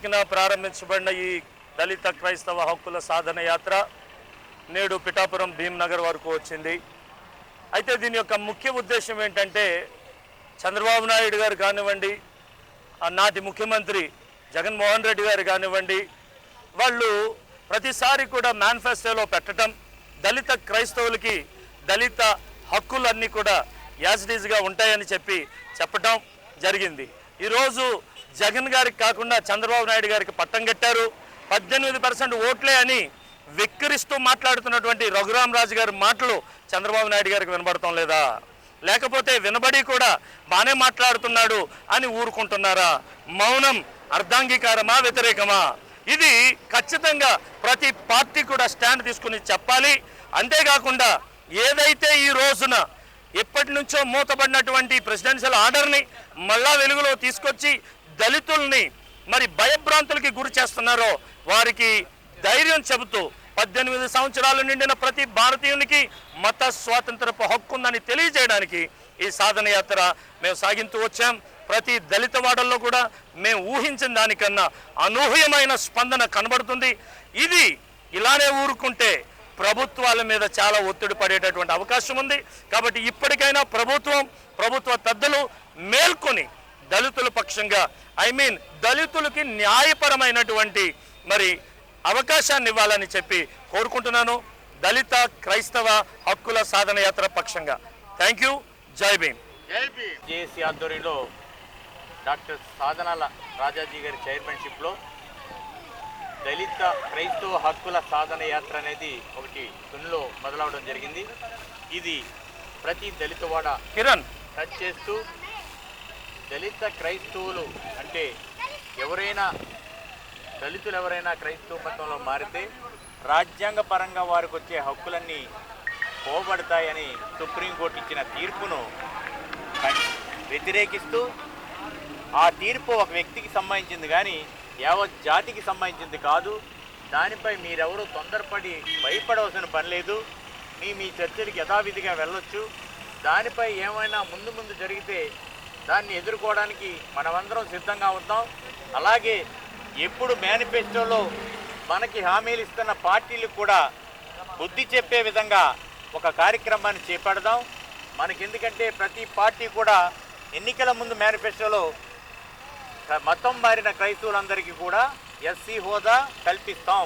తారీఖున ప్రారంభించబడిన ఈ దళిత క్రైస్తవ హక్కుల సాధన యాత్ర నేడు పిఠాపురం భీమ్నగర్ వరకు వచ్చింది. అయితే దీని యొక్క ముఖ్య ఉద్దేశం ఏంటంటే చంద్రబాబు నాయుడు గారు కానివ్వండి, నాటి ముఖ్యమంత్రి జగన్మోహన్ రెడ్డి గారు కానివ్వండి, వాళ్ళు ప్రతిసారి కూడా మేనిఫెస్టోలో పెట్టడం దళిత క్రైస్తవులకి దళిత హక్కులన్నీ కూడా యాజిటీస్గా ఉంటాయని చెప్పడం జరిగింది. ఈరోజు జగన్ గారికి కాకుండా చంద్రబాబు నాయుడు గారికి పట్టం కట్టారు. 18% ఓట్లే అని వెక్కిరిస్తూ మాట్లాడుతున్నటువంటి రఘురామరాజు గారి మాటలు చంద్రబాబు నాయుడు గారికి వినబడటం లేదా? లేకపోతే వినబడి కూడా బాగానే మాట్లాడుతున్నాడు అని ఊరుకుంటున్నారా? మౌనం అర్ధాంగీకారమా, వ్యతిరేకమా? ఇది ఖచ్చితంగా ప్రతి పార్టీ కూడా స్టాండ్ తీసుకుని చెప్పాలి. అంతేకాకుండా ఏదైతే ఈ రోజున ఎప్పటి నుంచో మూతబడినటువంటి ప్రెసిడెన్షియల్ ఆర్డర్ని మళ్ళా వెలుగులో తీసుకొచ్చి దళితుల్ని మరి భయభ్రాంతులకి గురి చేస్తున్నారో వారికి ధైర్యం చెబుతూ 18 సంవత్సరాలు నిండిన ప్రతి భారతీయునికి మత స్వాతంత్రపు హక్కు ఉందని తెలియజేయడానికి ఈ సాధన యాత్ర మేము సాగింతూ వచ్చాం. ప్రతి దళిత వాడల్లో కూడా మేము ఊహించిన దానికన్నా అనూహ్యమైన స్పందన కనబడుతుంది. ఇది ఇలానే ఊరుకుంటే ప్రభుత్వాల మీద చాలా ఒత్తిడి పడేటటువంటి అవకాశం ఉంది. కాబట్టి ఇప్పటికైనా ప్రభుత్వ పెద్దలు మేల్కొని దళితుల పక్షంగా దళితులకి న్యాయపరమైనటువంటి మరి అవకాశాన్ని ఇవ్వాలని కోరుకుంటున్నాను. దళిత క్రైస్తవ హక్కుల సాధన యాత్ర పక్షంగా థ్యాంక్ యూ. జై భీమ్. జేఏసీ ఆధ్వర్యంలో డాక్టర్ సాధనాల రాజాజీ గారి చైర్మన్షిప్లో దళిత క్రైస్తవ హక్కుల సాధన యాత్ర అనేది ఒకటి తునిలో మొదలవడం జరిగింది. ఇది ప్రతి దళితవాడ టచ్ చేస్తూ దళిత క్రైస్తవులు అంటే దళితులు ఎవరైనా క్రైస్తవ మతంలో మారితే రాజ్యాంగ పరంగా వారికి వచ్చే హక్కులన్నీ పోబడతాయని సుప్రీంకోర్టు ఇచ్చిన తీర్పును వ్యతిరేకిస్తూ, ఆ తీర్పు ఒక వ్యక్తికి సంబంధించింది కానీ యావత్ జాతికి సంబంధించింది కాదు, దానిపై మీరెవరూ తొందరపడి భయపడవలసిన పని లేదు, మీ చర్చలకు యథావిధిగా వెళ్ళొచ్చు, దానిపై ఏమైనా ముందు జరిగితే దాన్ని ఎదుర్కోవడానికి మనమందరం సిద్ధంగా ఉంటాం. అలాగే ఎప్పుడు మేనిఫెస్టోలో మనకి హామీలు ఇస్తున్న పార్టీలకు కూడా బుద్ధి చెప్పే విధంగా ఒక కార్యక్రమాన్ని చేపడదాం. మనకెందుకంటే ప్రతి పార్టీ కూడా ఎన్నికల ముందు మేనిఫెస్టోలో మతం మారిన క్రైస్తవులందరికీ కూడా ఎస్సీ హోదా కల్పిస్తాం,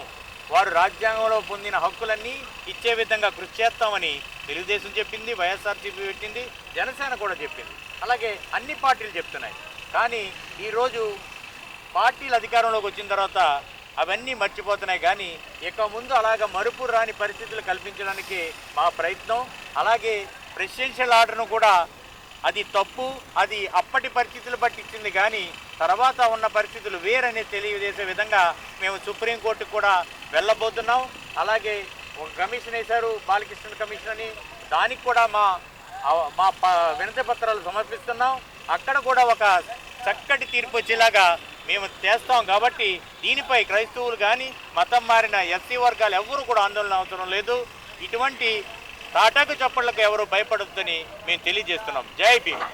వారు రాజ్యాంగంలో పొందిన హక్కులన్నీ ఇచ్చే విధంగా కృషి చేస్తామని తెలుగుదేశం చెప్పింది, వైఎస్ఆర్సీపీ పెట్టింది, జనసేన కూడా చెప్పింది, అలాగే అన్ని పార్టీలు చెప్తున్నాయి. కానీ ఈరోజు పార్టీలు అధికారంలోకి వచ్చిన తర్వాత అవన్నీ మర్చిపోతున్నాయి. కానీ ఇక ముందు అలాగ మరుపు రాని పరిస్థితులు కల్పించడానికి మా ప్రయత్నం. అలాగే ప్రెసిడెన్షియల్ ఆర్డర్ను కూడా అది తప్పు, అది అప్పటి పరిస్థితులు బట్టి ఇచ్చింది కానీ తర్వాత ఉన్న పరిస్థితులు వేరనే తెలియజేసే విధంగా మేము సుప్రీంకోర్టుకు కూడా వెళ్ళబోతున్నాం. అలాగే ఒక కమిషన్ వేశారు, బాలకృష్ణ కమిషన్ అని, దానికి కూడా మా వినతి పత్రాలు సమర్పిస్తున్నాం. అక్కడ కూడా ఒక చక్కటి తీర్పు వచ్చేలాగా మేము చేస్తాం. కాబట్టి దీనిపై క్రైస్తవులు కానీ మతం మారిన ఎస్సీ వర్గాలు ఎవరు కూడా ఆందోళన అవసరం లేదు. ఇటువంటి తాటాకు చప్పళ్లకు ఎవరు భయపడొద్దని మేము తెలియజేస్తున్నాం. జై భీమ్.